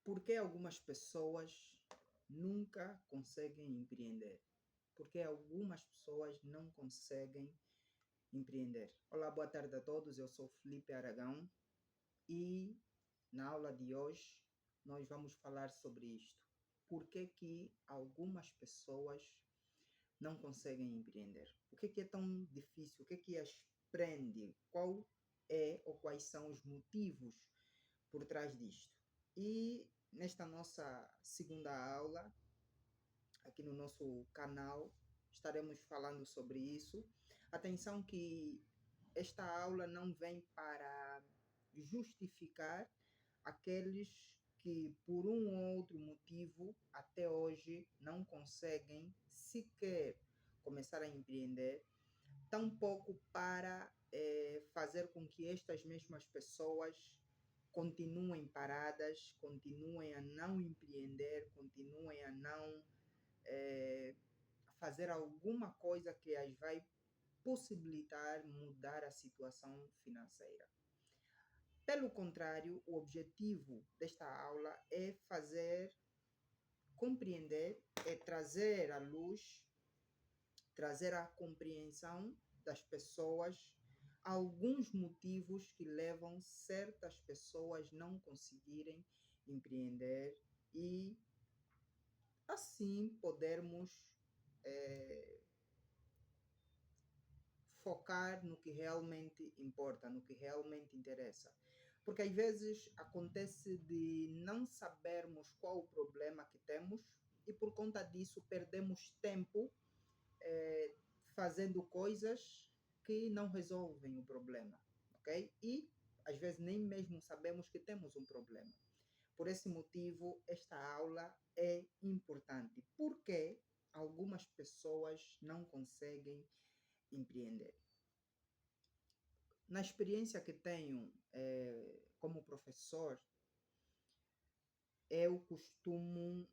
Por que algumas pessoas nunca conseguem empreender? Por que algumas pessoas não conseguem empreender? Olá, boa tarde a todos. Eu sou Felipe Aragão e na aula de hoje nós vamos falar sobre isto. Por que que algumas pessoas não conseguem empreender? O que é tão difícil? O que as prende? Qual é ou quais são os motivos por trás disto? E nesta nossa segunda aula, aqui no nosso canal, estaremos falando sobre isso. Atenção que esta aula não vem para justificar aqueles que por um ou outro motivo até hoje não conseguem sequer começar a empreender, tampouco para fazer com que estas mesmas pessoas continuem paradas, continuem a não empreender, continuem a não fazer alguma coisa que as vai possibilitar mudar a situação financeira. Pelo contrário, o objetivo desta aula é fazer compreender, é trazer à luz, trazer à compreensão das pessoas alguns motivos que levam certas pessoas não conseguirem empreender e assim podermos focar no que realmente importa, no que realmente interessa. Porque às vezes acontece de não sabermos qual o problema que temos e por conta disso perdemos tempo fazendo coisas que não resolvem o problema, ok? E às vezes nem mesmo sabemos que temos um problema. Por esse motivo, esta aula é importante. Porque algumas pessoas não conseguem empreender? Na experiência que tenho como professor, eu costumo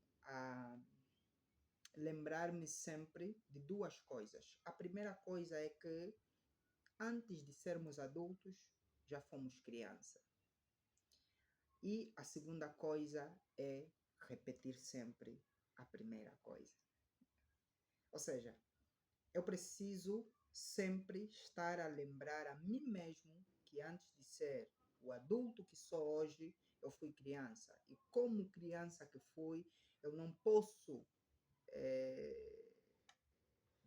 lembrar-me sempre de duas coisas. A primeira coisa é que antes de sermos adultos, já fomos criança. E a segunda coisa é repetir sempre a primeira coisa. Ou seja, eu preciso sempre estar a lembrar a mim mesmo que antes de ser o adulto que sou hoje, eu fui criança. E como criança que fui, eu não posso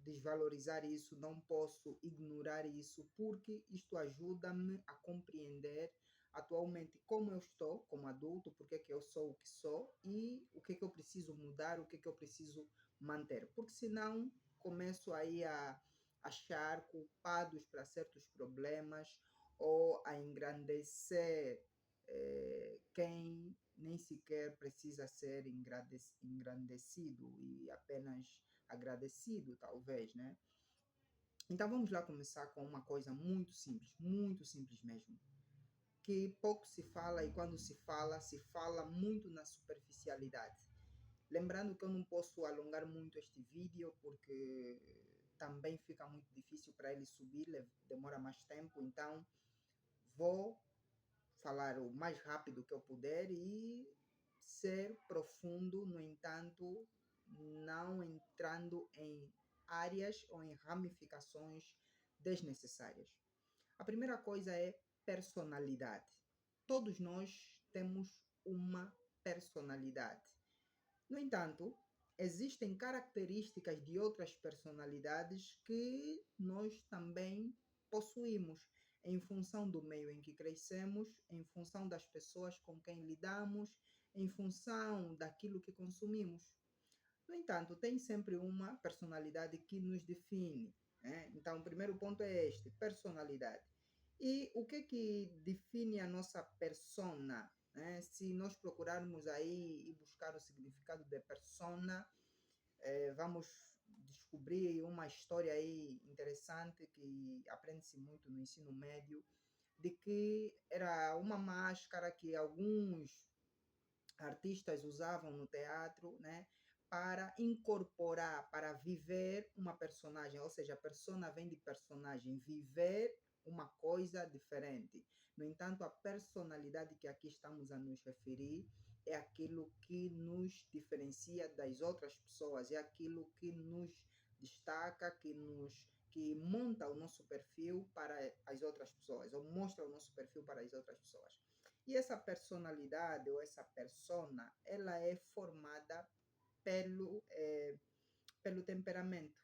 desvalorizar isso, não posso ignorar isso, porque isto ajuda-me a compreender atualmente como eu estou como adulto, porque é que eu sou o que sou e o que é que eu preciso mudar, o que é que eu preciso manter. Porque senão começo aí a achar culpados para certos problemas ou a engrandecer quem nem sequer precisa ser engrandecido e apenas agradecido, talvez, né? Então vamos lá começar com uma coisa muito simples mesmo, que pouco se fala e quando se fala muito na superficialidade. Lembrando que eu não posso alongar muito este vídeo porque também fica muito difícil para ele subir, demora mais tempo, então vou falar o mais rápido que eu puder e ser profundo, no entanto, não entrando em áreas ou em ramificações desnecessárias. A primeira coisa é personalidade. Todos nós temos uma personalidade. No entanto, existem características de outras personalidades que nós também possuímos em função do meio em que crescemos, em função das pessoas com quem lidamos, em função daquilo que consumimos. No entanto, tem sempre uma personalidade que nos define, né? Então, o primeiro ponto é este, personalidade. E o que define a nossa persona, né? Se nós procurarmos aí e buscar o significado de persona, vamos descobrir uma história aí interessante que aprende-se muito no ensino médio, de que era uma máscara que alguns artistas usavam no teatro, né, para incorporar, para viver uma personagem, ou seja, a persona vem de personagem, viver uma coisa diferente. No entanto, a personalidade que aqui estamos a nos referir é aquilo que nos diferencia das outras pessoas, é aquilo que nos destaca, que monta o nosso perfil para as outras pessoas, ou mostra o nosso perfil para as outras pessoas. E essa personalidade ou essa persona, ela é formada pelo temperamento.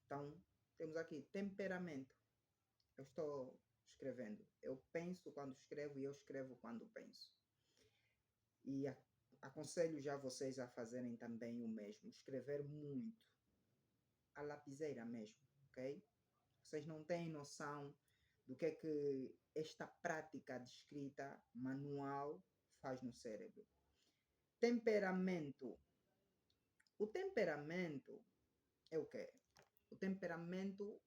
Então, temos aqui temperamento. Eu estou escrevendo. Eu penso quando escrevo e eu escrevo quando penso. E aconselho já vocês a fazerem também o mesmo. Escrever muito. A lapiseira mesmo, ok? Vocês não têm noção do que esta prática de escrita manual faz no cérebro. Temperamento. O temperamento é o quê? O temperamento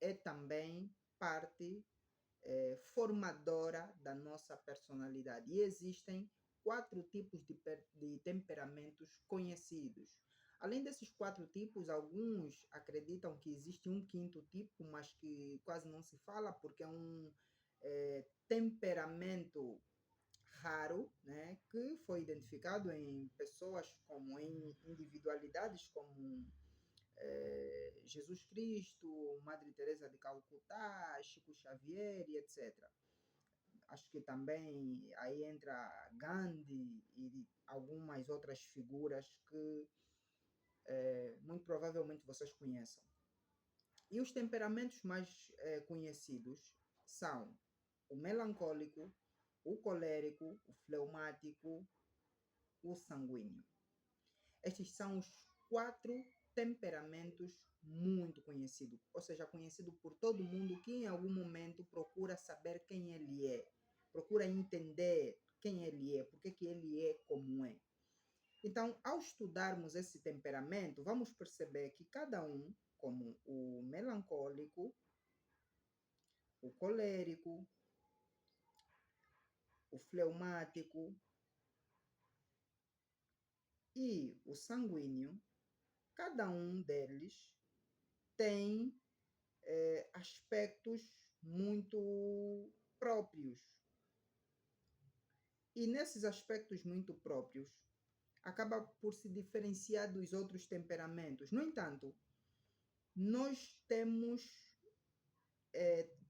é também parte formadora da nossa personalidade. E existem 4 tipos de temperamentos conhecidos. Além desses 4 tipos, alguns acreditam que existe um 5º tipo, mas que quase não se fala, porque é um temperamento raro, né, que foi identificado em pessoas como em individualidades como Jesus Cristo, Madre Teresa de Calcutá, Chico Xavier e etc. Acho que também aí entra Gandhi e algumas outras figuras que muito provavelmente vocês conheçam. E os temperamentos mais conhecidos são o melancólico, o colérico, o fleumático, o sanguíneo. Estes são os 4 temperamentos muito conhecidos, ou seja, conhecido por todo mundo que em algum momento procura saber quem ele é, procura entender quem ele é, porque que ele é como é. Então, ao estudarmos esse temperamento, vamos perceber que cada um, como o melancólico, o colérico, o fleumático e o sanguíneo, cada um deles tem aspectos muito próprios. E nesses aspectos muito próprios, acaba por se diferenciar dos outros temperamentos. No entanto, nós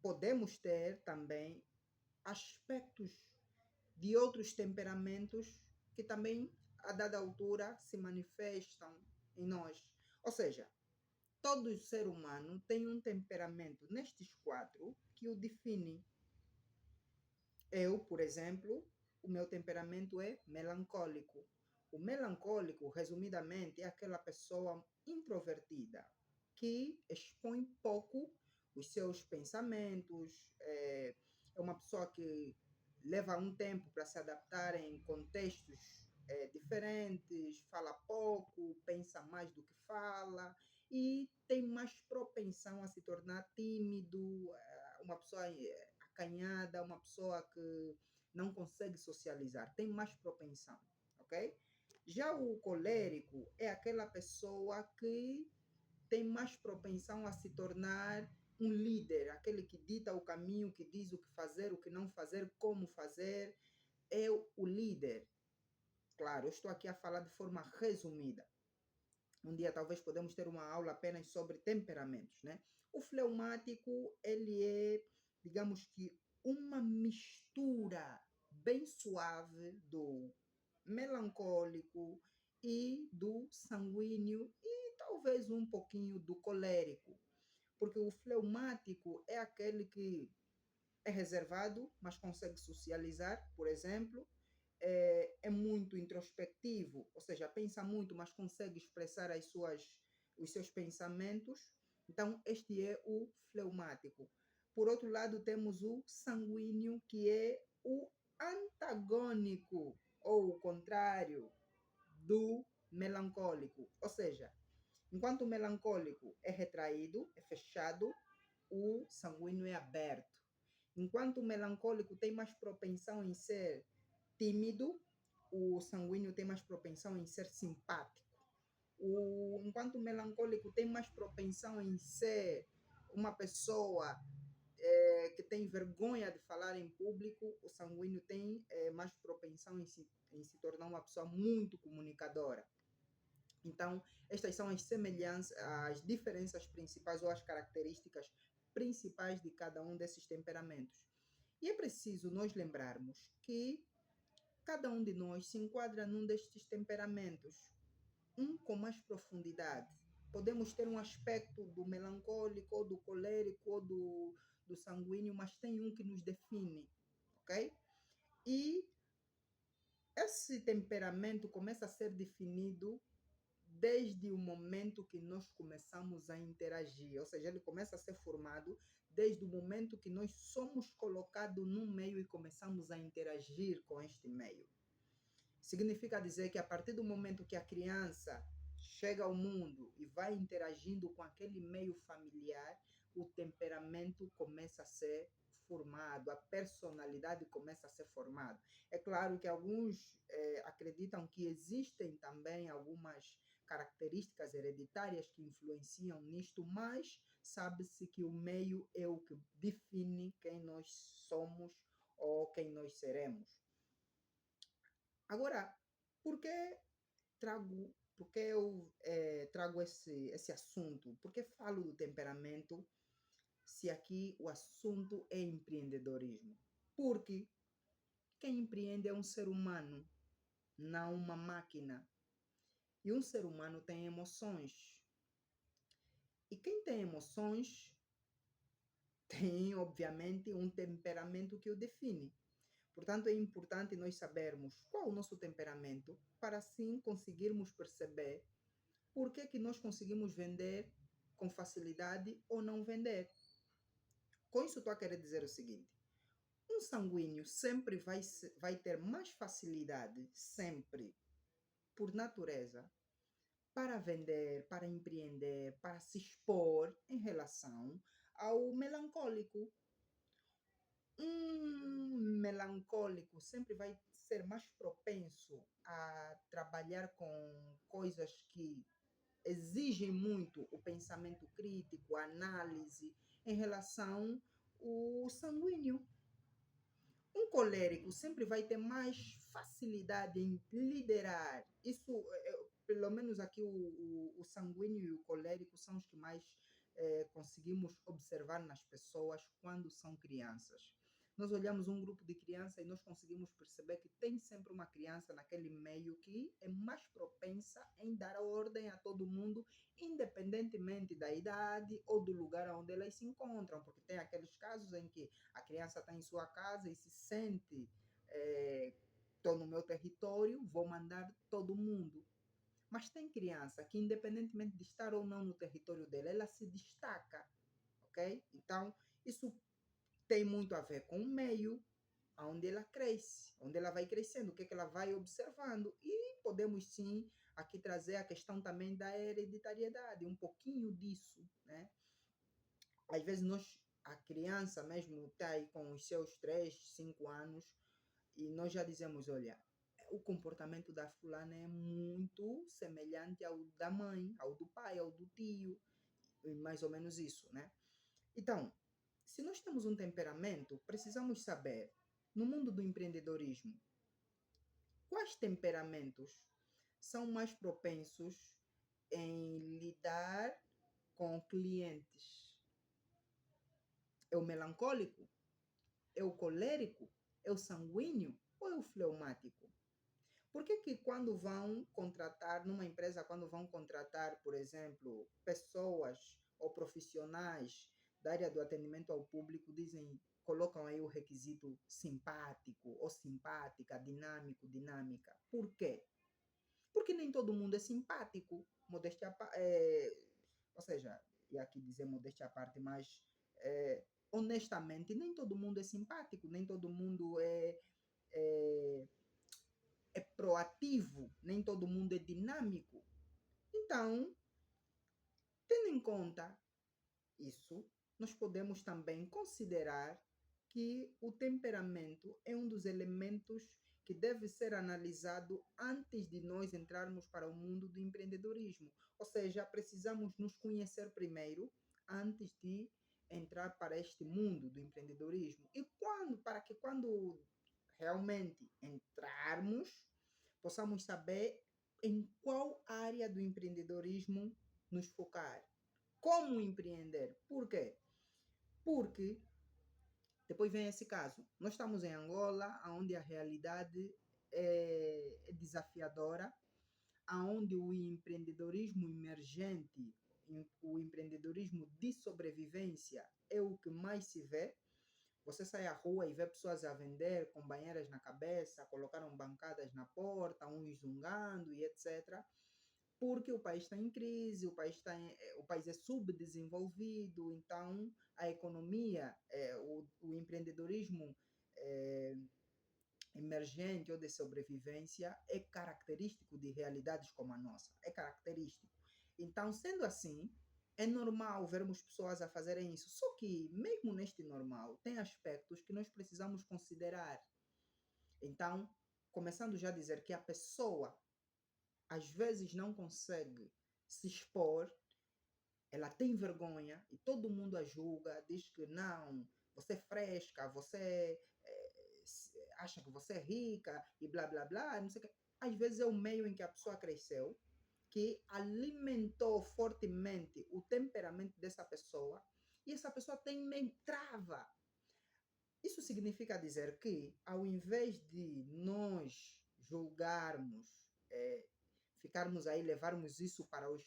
podemos ter também aspectos de outros temperamentos que também, a dada altura, se manifestam em nós. Ou seja, todo ser humano tem um temperamento nestes 4 que o define. Eu, por exemplo, o meu temperamento é melancólico. O melancólico, resumidamente, é aquela pessoa introvertida que expõe pouco os seus pensamentos, é uma pessoa que leva um tempo para se adaptar em contextos diferentes, fala pouco, pensa mais do que fala e tem mais propensão a se tornar tímido, uma pessoa acanhada, uma pessoa que não consegue socializar, tem mais propensão, ok? Já o colérico é aquela pessoa que tem mais propensão a se tornar um líder, aquele que dita o caminho, que diz o que fazer, o que não fazer, como fazer, é o líder. Claro, eu estou aqui a falar de forma resumida. Um dia talvez podemos ter uma aula apenas sobre temperamentos, né? O fleumático, ele é, digamos que, uma mistura bem suave do melancólico e do sanguíneo e talvez um pouquinho do colérico. Porque o fleumático é aquele que é reservado, mas consegue socializar, por exemplo, é muito introspectivo, ou seja, pensa muito, mas consegue expressar os seus pensamentos. Então, este é o fleumático. Por outro lado, temos o sanguíneo, que é o antagônico, ou o contrário, do melancólico. Ou seja, enquanto o melancólico é retraído, é fechado, o sanguíneo é aberto. Enquanto o melancólico tem mais propensão em ser tímido, o sanguíneo tem mais propensão em ser simpático. Enquanto o melancólico tem mais propensão em ser uma pessoa que tem tem vergonha de falar em público, o sanguíneo tem mais propensão em se tornar uma pessoa muito comunicadora. Então, estas são as semelhanças, as diferenças principais ou as características principais de cada um desses temperamentos. E é preciso nós lembrarmos que cada um de nós se enquadra num destes temperamentos, um com mais profundidade. Podemos ter um aspecto do melancólico, ou do colérico, ou do sanguíneo, mas tem um que nos define, ok? E esse temperamento começa a ser definido desde o momento que nós começamos a interagir, ou seja, ele começa a ser formado desde o momento que nós somos colocados num meio e começamos a interagir com este meio. Significa dizer que a partir do momento que a criança chega ao mundo e vai interagindo com aquele meio familiar, o temperamento começa a ser formado, a personalidade começa a ser formada. É claro que alguns acreditam que existem também algumas características hereditárias que influenciam nisto, mas sabe-se que o meio é o que define quem nós somos ou quem nós seremos. Agora, por que porque eu trago esse assunto? Por que falo do temperamento se aqui o assunto é empreendedorismo? Porque quem empreende é um ser humano, não uma máquina. E um ser humano tem emoções. E quem tem emoções tem, obviamente, um temperamento que o define. Portanto, é importante nós sabermos qual é o nosso temperamento para assim conseguirmos perceber por que que nós conseguimos vender com facilidade ou não vender. Com isso, estou a querer dizer o seguinte: um sanguíneo sempre vai ter mais facilidade, sempre, por natureza, para vender, para empreender, para se expor em relação ao melancólico. Um melancólico sempre vai ser mais propenso a trabalhar com coisas que exigem muito o pensamento crítico, a análise, em relação ao sanguíneo. Um colérico sempre vai ter mais facilidade em liderar. Isso, pelo menos aqui, o sanguíneo e o colérico são os que mais conseguimos observar nas pessoas quando são crianças. Nós olhamos um grupo de crianças e nós conseguimos perceber que tem sempre uma criança naquele meio que é mais propensa em dar ordem a todo mundo, independentemente da idade ou do lugar onde elas se encontram, porque tem aqueles casos em que a criança está em sua casa e se sente, estou no meu território, vou mandar todo mundo. Mas tem criança que, independentemente de estar ou não no território dela, ela se destaca, ok? Então, isso tem muito a ver com o meio onde ela cresce, onde ela vai crescendo, o que, é que ela vai observando. E podemos sim aqui trazer a questão também da hereditariedade, um pouquinho disso, né? Às vezes a criança mesmo está aí com os seus 3, 5 anos e nós já dizemos, olha, o comportamento da fulana é muito semelhante ao da mãe, ao do pai, ao do tio, mais ou menos isso, né? Então, se nós temos um temperamento, precisamos saber, no mundo do empreendedorismo, quais temperamentos são mais propensos em lidar com clientes. É o melancólico? É o colérico? É o sanguíneo? Ou é o fleumático? Por que que quando vão contratar, numa empresa, quando vão contratar, por exemplo, pessoas ou profissionais da área do atendimento ao público, colocam aí o requisito simpático ou simpática, dinâmico, dinâmica. Por quê? Porque nem todo mundo é simpático. Ou seja, e aqui dizer modéstia à parte, mas honestamente, nem todo mundo é simpático, nem todo mundo é, é proativo, nem todo mundo é dinâmico. Então, tendo em conta isso, nós podemos também considerar que o temperamento é um dos elementos que deve ser analisado antes de nós entrarmos para o mundo do empreendedorismo. Ou seja, precisamos nos conhecer primeiro antes de entrar para este mundo do empreendedorismo e quando realmente entrarmos, possamos saber em qual área do empreendedorismo nos focar. Como empreender? Por quê? Porque depois vem esse caso. Nós estamos em Angola, onde a realidade é desafiadora, onde o empreendedorismo emergente, o empreendedorismo de sobrevivência é o que mais se vê. Você sai à rua e vê pessoas a vender com banheiras na cabeça, colocaram bancadas na porta, uns zungando e etc. Porque o país está em crise, o país é subdesenvolvido, então a economia, o empreendedorismo é, emergente ou de sobrevivência é característico de realidades como a nossa, é característico. Então, sendo assim, é normal vermos pessoas a fazerem isso. Só que, mesmo neste normal, tem aspectos que nós precisamos considerar. Então, começando já a dizer que a pessoa às vezes não consegue se expor, ela tem vergonha e todo mundo a julga, diz que não, você é fresca, você acha que você é rica e blá blá blá, não sei o quê. Às vezes é o meio em que a pessoa cresceu que alimentou fortemente o temperamento dessa pessoa e essa pessoa tem meio trava. Isso significa dizer que, ao invés de nós julgarmos, ficarmos aí, levarmos isso para o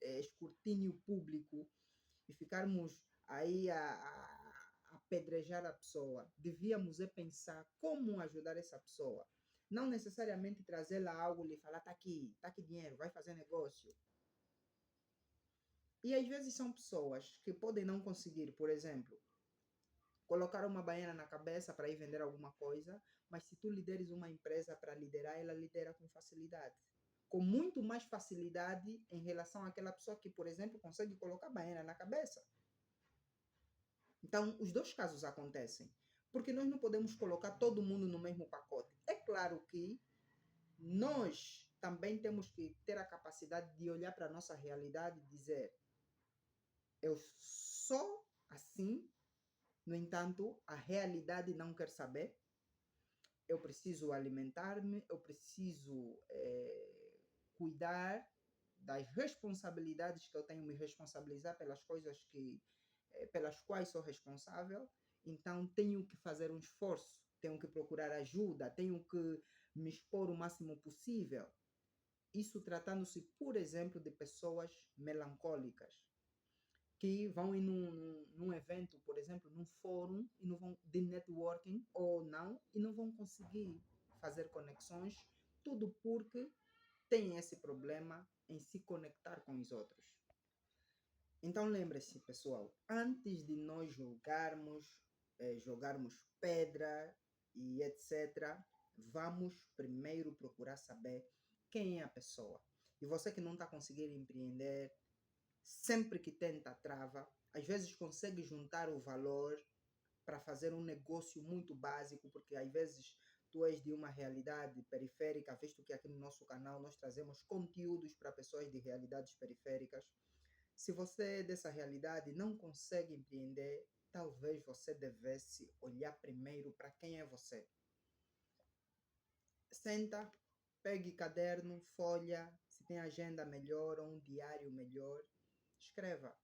escrutínio público e ficarmos aí a apedrejar a pessoa, devíamos pensar como ajudar essa pessoa. Não necessariamente trazê-la algo e lhe falar, tá aqui dinheiro, vai fazer negócio. E às vezes são pessoas que podem não conseguir, por exemplo, colocar uma baiana na cabeça para ir vender alguma coisa, mas se tu lideres uma empresa para liderar, ela lidera com facilidade. Com muito mais facilidade em relação àquela pessoa que, por exemplo, consegue colocar baiana na cabeça. Então, os dois casos acontecem. Porque nós não podemos colocar todo mundo no mesmo pacote. É claro que nós também temos que ter a capacidade de olhar para a nossa realidade e dizer: eu sou assim, no entanto, a realidade não quer saber. Eu preciso alimentar-me, eu preciso cuidar das responsabilidades que eu tenho, me responsabilizar pelas coisas pelas quais sou responsável. Então, tenho que fazer um esforço, tenho que procurar ajuda, tenho que me expor o máximo possível. Isso tratando-se, por exemplo, de pessoas melancólicas que vão ir num evento, por exemplo, num fórum e não vão, de networking ou não, e não vão conseguir fazer conexões, tudo porque têm esse problema em se conectar com os outros. Então lembre-se, pessoal, antes de nós jogarmos pedra e etc., vamos primeiro procurar saber quem é a pessoa. E você que não está conseguindo empreender, sempre que tenta trava, às vezes consegue juntar o valor para fazer um negócio muito básico, porque às vezes tu és de uma realidade periférica, visto que aqui no nosso canal nós trazemos conteúdos para pessoas de realidades periféricas. Se você é dessa realidade não consegue empreender, talvez você devesse olhar primeiro para quem é você. Senta, pegue caderno, folha, se tem agenda melhor ou um diário melhor, escreva.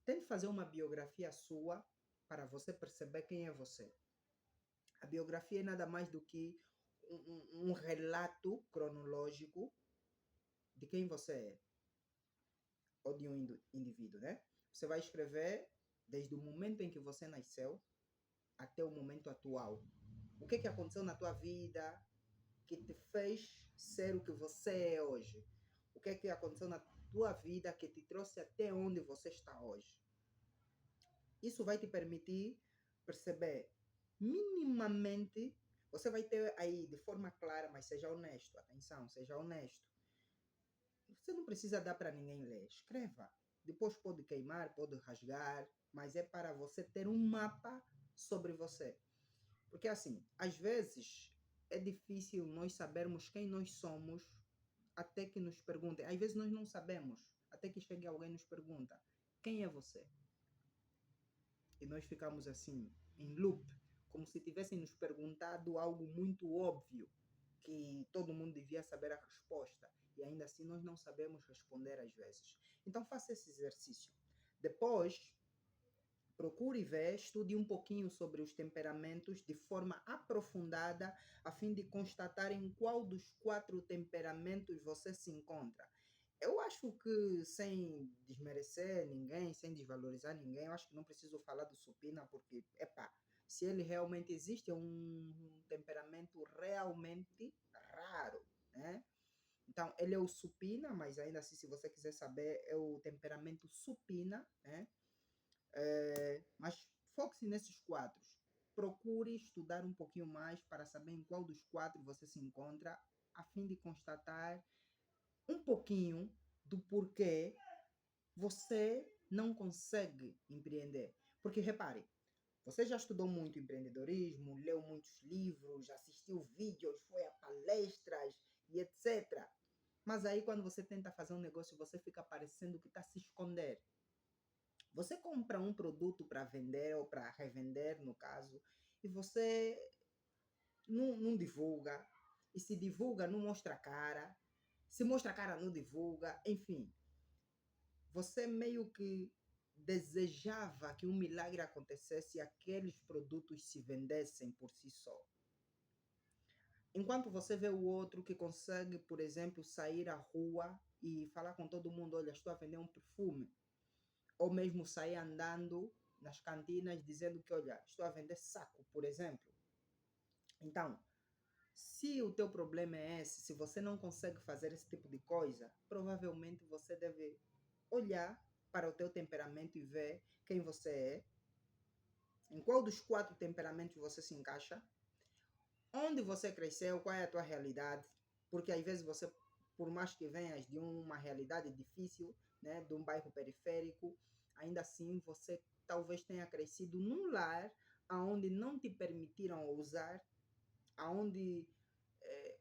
Tente fazer uma biografia sua para você perceber quem é você. A biografia é nada mais do que um relato cronológico de quem você é, ou de um indivíduo, né? Você vai escrever desde o momento em que você nasceu até o momento atual. O que aconteceu na tua vida que te fez ser o que você é hoje? O que aconteceu na tua vida que te trouxe até onde você está hoje? Isso vai te permitir perceber minimamente. Você vai ter aí de forma clara, mas seja honesto. Atenção, seja honesto. Você não precisa dar para ninguém ler. Escreva. Depois pode queimar, pode rasgar, mas é para você ter um mapa sobre você. Porque assim, às vezes é difícil nós sabermos quem nós somos até que nos perguntem. Às vezes nós não sabemos, até que chegue alguém e nos pergunta: quem é você? e nós ficamos assim, em loop, como se tivessem nos perguntado algo muito óbvio, que todo mundo devia saber a resposta, e ainda assim nós não sabemos responder às vezes. Então faça esse exercício. Depois, procure ver, estude um pouquinho sobre os temperamentos de forma aprofundada, a fim de constatar em qual dos 4 temperamentos você se encontra. Eu acho que, sem desmerecer ninguém, sem desvalorizar ninguém, eu acho que não preciso falar do supina, porque, epá, se ele realmente existe, é um temperamento realmente raro, né? Então, ele é o supina, mas ainda assim, se você quiser saber, é o temperamento supina, né? Mas foque-se nesses 4. Procure estudar um pouquinho mais para saber em qual dos 4 você se encontra, a fim de constatar um pouquinho do porquê você não consegue empreender. Porque repare, você já estudou muito empreendedorismo, leu muitos livros, assistiu vídeos, foi a palestras e etc. Mas aí quando você tenta fazer um negócio, você fica parecendo que está se esconder. Você compra um produto para vender ou para revender, no caso, e você não divulga. E se divulga, não mostra a cara. Se mostra a cara, não divulga. Enfim, você meio que desejava que um milagre acontecesse e aqueles produtos se vendessem por si só. Enquanto você vê o outro que consegue, por exemplo, sair à rua e falar com todo mundo, olha, estou a vender um perfume. Ou mesmo sair andando nas cantinas dizendo que, olha, estou a vender saco, por exemplo. Então, se o teu problema é esse, se você não consegue fazer esse tipo de coisa, provavelmente você deve olhar para o teu temperamento e ver quem você é, em qual dos 4 temperamentos você se encaixa, onde você cresceu, qual é a tua realidade, porque às vezes você, por mais que venhas de uma realidade difícil, né, de um bairro periférico, ainda assim você talvez tenha crescido num lar onde não te permitiram ousar, aonde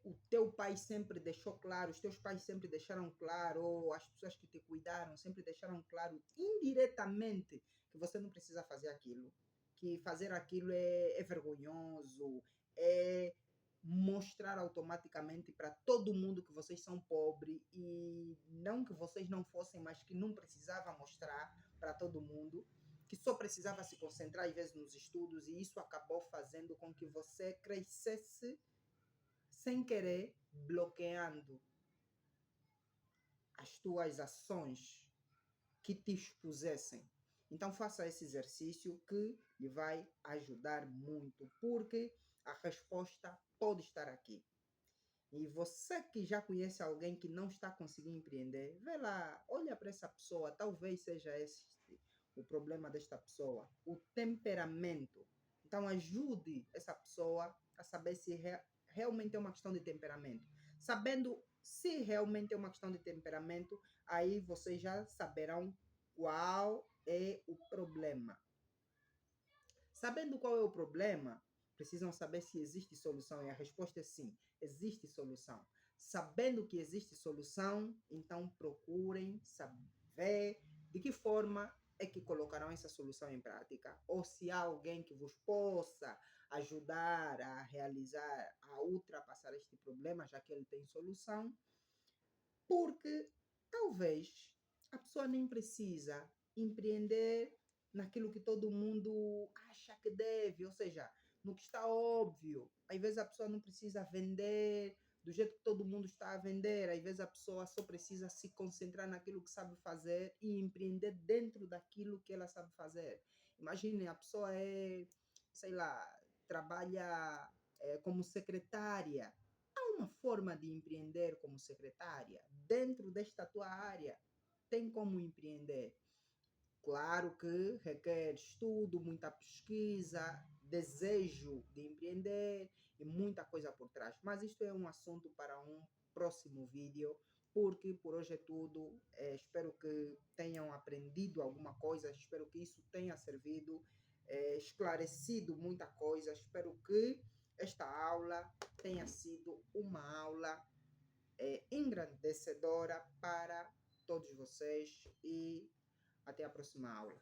o teu pai sempre deixou claro, os teus pais sempre deixaram claro, ou as pessoas que te cuidaram sempre deixaram claro indiretamente que você não precisa fazer aquilo, que fazer aquilo é vergonhoso, é mostrar automaticamente para todo mundo que vocês são pobres e não que vocês não fossem, mas que não precisava mostrar para todo mundo, que só precisava se concentrar às vezes nos estudos, e isso acabou fazendo com que você crescesse sem querer, bloqueando as tuas ações que te expusessem. Então faça esse exercício que lhe vai ajudar muito, porque a resposta pode estar aqui. E você que já conhece alguém que não está conseguindo empreender, vê lá, olha para essa pessoa, talvez seja esse o problema desta pessoa, o temperamento. Então ajude essa pessoa a saber se realmente é uma questão de temperamento. Sabendo se realmente é uma questão de temperamento, aí vocês já saberão qual é o problema. Sabendo qual é o problema, precisam saber se existe solução. E a resposta é sim, existe solução. Sabendo que existe solução, então procurem saber de que forma é que colocarão essa solução em prática. Ou se há alguém que vos possa ajudar a realizar, a ultrapassar este problema, já que ele tem solução. Porque talvez a pessoa nem precisa empreender naquilo que todo mundo acha que deve, ou seja, no que está óbvio. Às vezes a pessoa não precisa vender do jeito que todo mundo está a vender, às vezes a pessoa só precisa se concentrar naquilo que sabe fazer e empreender dentro daquilo que ela sabe fazer. Imagine, a pessoa sei lá, trabalha como secretária, uma forma de empreender como secretária dentro desta tua área. Tem como empreender. Claro que requer estudo, muita pesquisa, desejo de empreender e muita coisa por trás. Mas isto é um assunto para um próximo vídeo, porque por hoje é tudo. Espero que tenham aprendido alguma coisa, espero que isso tenha servido, esclarecido muita coisa. Espero que esta aula tenha sido uma aula engrandecedora para todos vocês, e até a próxima aula.